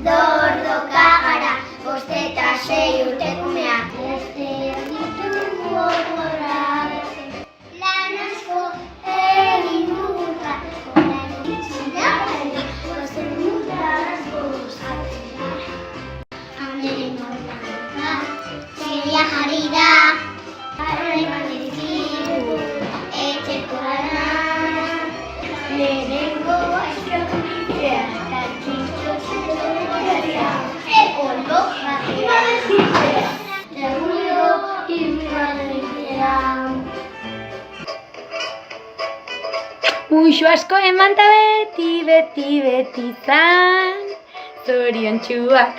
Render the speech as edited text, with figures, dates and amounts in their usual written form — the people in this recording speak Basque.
Dordoka gara, 5 eta 6 urtekumeak. Beste ditugu horra beste. Lan asko egin duguta, orain iritsi da baina, gozen duta asko gozatzen gara. Handeren horretan, zeria jarri da, harreman ez digu, etxeko lanak. Lehenengo astronomitzea, eta txintxotzea, olo jarria bezitzea, Julio irriganetzea. Muixu asko eman ta beti, beti, beti zan, zoriontsuak.